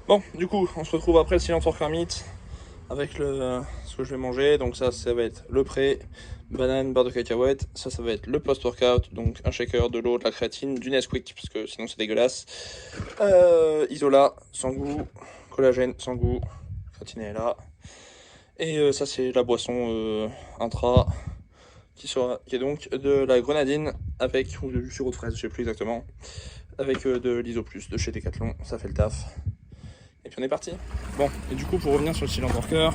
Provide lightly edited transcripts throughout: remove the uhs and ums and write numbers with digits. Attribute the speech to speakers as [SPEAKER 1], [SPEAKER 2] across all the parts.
[SPEAKER 1] Bon, du coup, on se retrouve après le silence hors kermit avec ce que je vais manger. Donc ça va être le pré, banane, beurre de cacahuète. Ça va être le post-workout, donc un shaker, de l'eau, de la créatine, du Nesquik, parce que sinon c'est dégueulasse. Isola, sans goût, collagène, sans goût, créatine est là. Et ça c'est la boisson intra, qui est donc de la grenadine avec, ou du sirop de fraise, je sais plus exactement, avec de l'Iso Plus de chez Decathlon, ça fait le taf. Et puis on est parti. Bon, et du coup pour revenir sur le silent worker,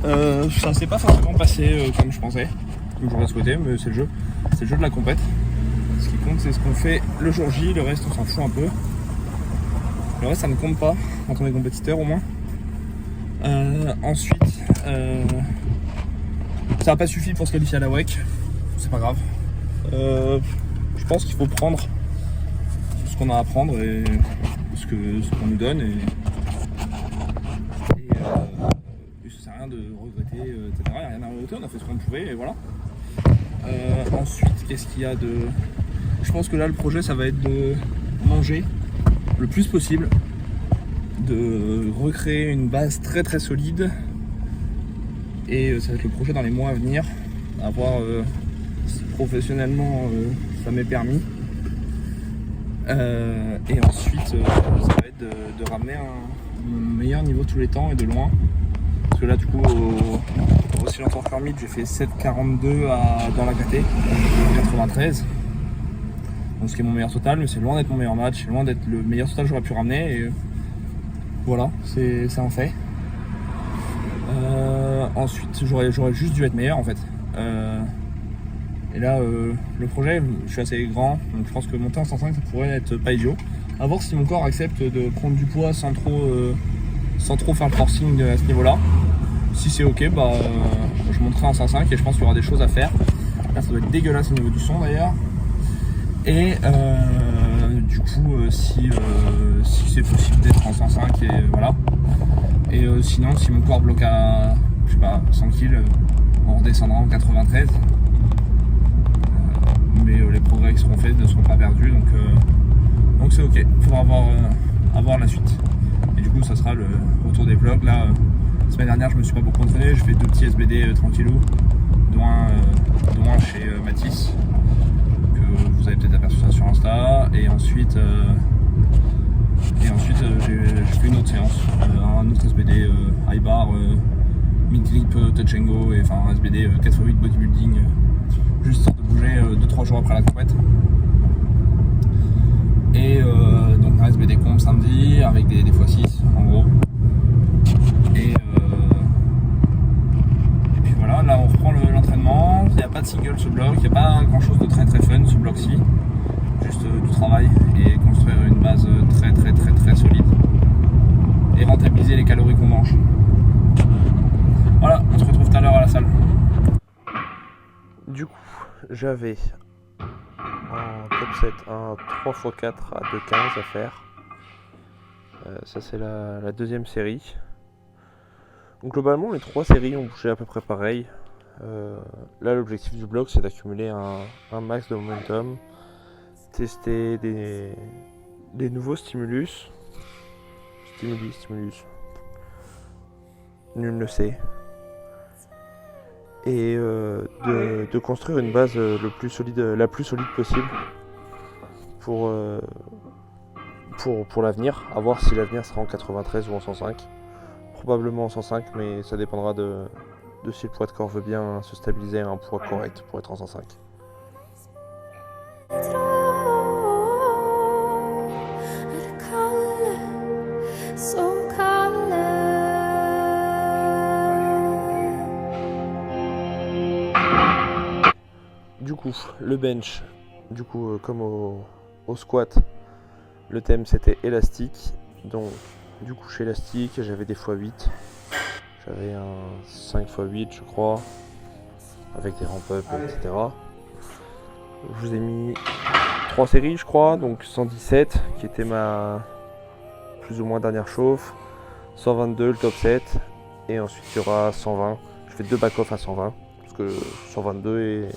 [SPEAKER 1] ça s'est pas forcément passé comme je pensais, comme j'aurais souhaité, mais c'est le jeu. C'est le jeu de la compète. Ce qui compte c'est ce qu'on fait le jour J, le reste on s'en fout un peu. Le reste ça ne compte pas quand on est compétiteur au moins. Ensuite, ça n'a pas suffi pour se qualifier à la WEC, c'est pas grave. Je pense qu'il faut prendre ce qu'on a à prendre et ce qu'on nous donne et ça sert à rien de regretter, etc. Il n'y a rien à regretter, on a fait ce qu'on pouvait et voilà. Ensuite, qu'est-ce qu'il y a de... Je pense que là, le projet, ça va être de manger le plus possible, de recréer une base très très solide et ça va être le projet dans les mois à venir, à voir si professionnellement ça m'est permis. Et ensuite, ça va être de ramener un meilleur niveau tous les temps et de loin. Parce que là, du coup, au silence hors kermit, j'ai fait 7,42 dans la KT, 93. Donc, ce qui est mon meilleur total, mais c'est loin d'être mon meilleur match, c'est loin d'être le meilleur total que j'aurais pu ramener. Et voilà, c'est un fait. Ensuite, j'aurais juste dû être meilleur en fait. Et là, le projet, je suis assez grand, donc je pense que monter en 105, ça pourrait être pas idiot. À voir si mon corps accepte de prendre du poids sans trop faire le forcing à ce niveau-là. Si c'est ok, je monterai en 105 et je pense qu'il y aura des choses à faire. Là, ça doit être dégueulasse au niveau du son d'ailleurs. Et du coup, si c'est possible d'être en 105, et voilà. Et sinon, si mon corps bloque à, je sais pas, 100 kg, on redescendra en 93. Mais les progrès qui seront faits ne seront pas perdus, donc c'est ok. Il faudra avoir la suite. Et du coup, ça sera le retour des vlogs. Là, la semaine dernière, je me suis pas beaucoup entraîné. J'ai fait 2 petits SBD tranquillou, dont un chez Mathis, que vous avez peut-être aperçu ça sur Insta. Et ensuite, j'ai fait une autre séance, un autre SBD high bar, mid grip, touch and go, et enfin un SBD 4x8 bodybuilding, juste de bouger 2-3 jours après la compète. Et donc un SBD comp samedi avec des x6 en gros. Et puis voilà, là on reprend l'entraînement. Il n'y a pas de single ce bloc, il n'y a pas grand chose de très très fun ce bloc-ci. Juste du travail et construire une base très très très très solide. Et rentabiliser les calories qu'on mange. Voilà, on se retrouve tout à l'heure à la salle. Du coup, j'avais en top 7 un 3x4 à 2,15 à faire. Ça c'est la deuxième série. Donc globalement les 3 séries ont bougé à peu près pareil. Là l'objectif du bloc c'est d'accumuler un max de momentum, tester des nouveaux stimulus. Stimulus. Nul ne sait. Et de construire une base la plus solide possible pour l'avenir, à voir si l'avenir sera en 93 ou en 105. Probablement en 105, mais ça dépendra de si le poids de corps veut bien se stabiliser à un poids correct pour être en 105. Du coup, le bench, comme au squat, le thème c'était élastique. Donc, du coup, chez élastique, j'avais des x8. J'avais un 5x8, je crois, avec des ramp-up, etc. Je vous ai mis 3 séries, je crois, donc 117, qui était ma plus ou moins dernière chauffe, 122, le top 7, et ensuite il y aura 120. Je fais 2 back-off à 120, parce que 122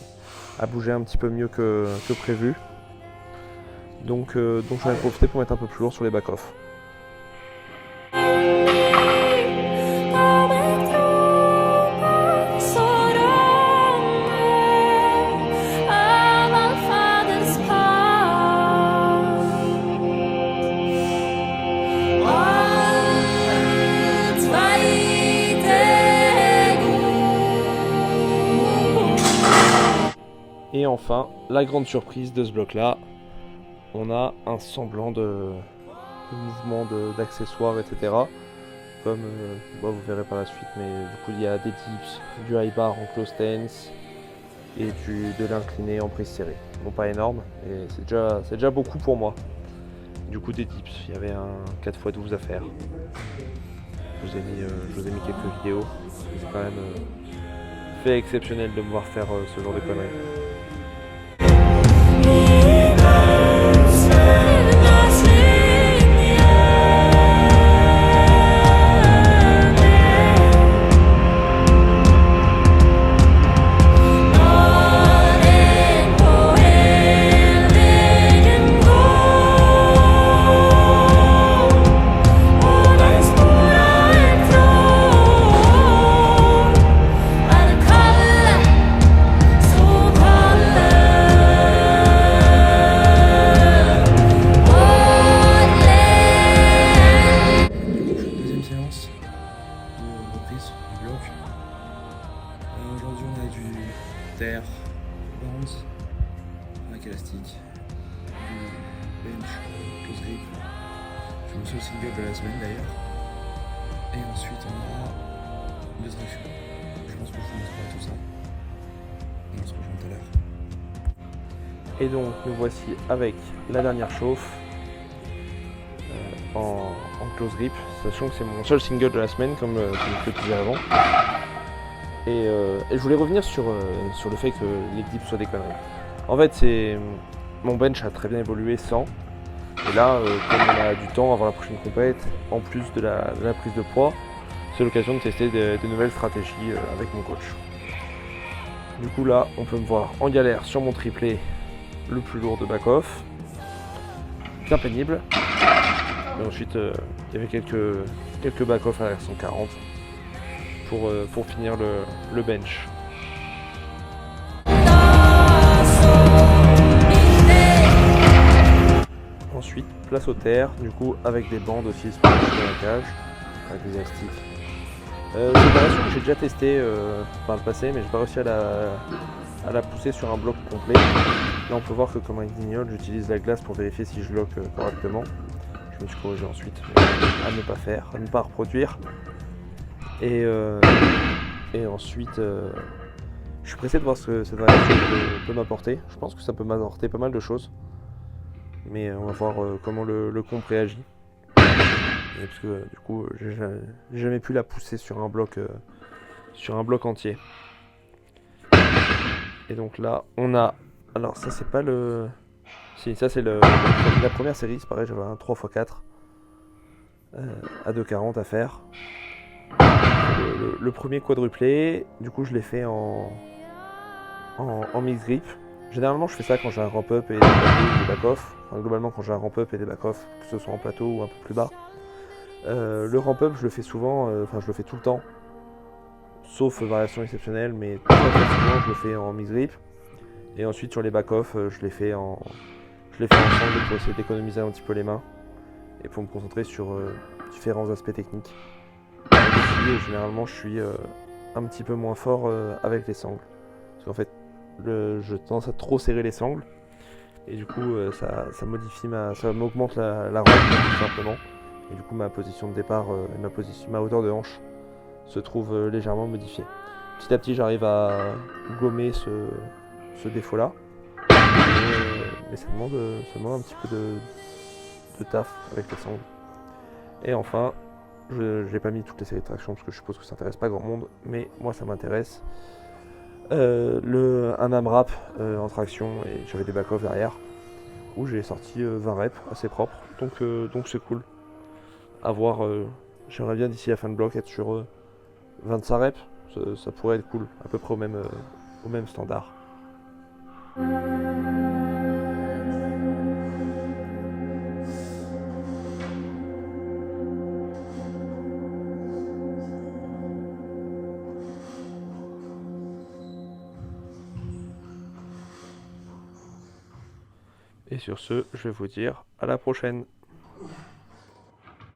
[SPEAKER 1] a bougé un petit peu mieux que prévu. Donc j'en ai profité pour mettre un peu plus lourd sur les back-off. Et enfin, la grande surprise de ce bloc-là, on a un semblant de mouvement d'accessoires, etc. Comme vous verrez par la suite, mais du coup il y a des dips, du high bar en close stance et de l'incliné en prise serrée. Bon, pas énorme, et c'est déjà beaucoup pour moi. Du coup des dips, il y avait un 4x12 à faire. Je vous ai mis quelques vidéos. C'est quand même fait exceptionnel de me voir faire ce genre de conneries. Aujourd'hui on a du terre, bands, avec élastique, du bench, close grip, je me suis au single de la semaine d'ailleurs, et ensuite on a de traction. Je pense que je vous montrerai tout ça, et on se rejoint tout à l'heure. Et donc nous voici avec la dernière chauffe en close grip, sachant que c'est mon seul single de la semaine comme je le disais avant. Et je voulais revenir sur le fait que les dips soient des conneries. En fait, mon bench a très bien évolué sans. Et là, comme on a du temps avant la prochaine compète, en plus de la prise de poids, c'est l'occasion de tester de nouvelles stratégies avec mon coach. Du coup là, on peut me voir en galère sur mon triplé, le plus lourd de back-off. Bien pénible. Et ensuite, il y avait quelques back-off à 140. Pour finir le bench. Ensuite, place au terre, du coup avec des bandes aussi sur la cage, avec des élastiques. C'est une variation que j'ai déjà testé par le passé, mais j'ai pas réussi à la pousser sur un bloc complet. Là on peut voir que comme un guignol, j'utilise la glace pour vérifier si je lock correctement. Je me suis corrigé ensuite, à ne pas faire, à ne pas reproduire. Et ensuite, je suis pressé de voir ce que cette variation peut m'apporter. Je pense que ça peut m'apporter pas mal de choses. Mais on va voir comment le comp réagit. Parce que du coup, j'ai jamais pu la pousser sur un bloc entier. Et donc là, on a... Alors ça c'est pas le... Si, ça c'est la première série, c'est pareil, j'avais un 3x4 à 2,40 à faire. Le premier quadruplé, du coup je l'ai fait en mix grip. Généralement je fais ça quand j'ai un ramp-up et des back-off. Enfin, globalement quand j'ai un ramp-up et des back-off, que ce soit en plateau ou un peu plus bas. Le ramp-up je le fais souvent, je le fais tout le temps. Sauf variation exceptionnelle, mais très souvent je le fais en mix grip. Et ensuite sur les back-off, je les fais ensemble pour essayer d'économiser un petit peu les mains. Et pour me concentrer sur différents aspects techniques. Généralement je suis un petit peu moins fort avec les sangles. Parce qu'en fait je tendance à trop serrer les sangles. Et du coup ça modifie ça m'augmente la rampe tout simplement. Et du coup ma position de départ et ma hauteur de hanche se trouve légèrement modifiée. Petit à petit j'arrive à gommer ce défaut là. Mais ça demande un petit peu de taf avec les sangles. Et enfin, je n'ai pas mis toutes les séries de traction parce que je suppose que ça n'intéresse pas grand monde, mais moi ça m'intéresse. Un AMRAP en traction et j'avais des back-off derrière où j'ai sorti 20 reps assez propres, donc c'est cool. À voir, j'aimerais bien d'ici la fin de bloc être sur 25 reps, ça pourrait être cool, à peu près au même standard. Et sur ce, je vais vous dire à la prochaine.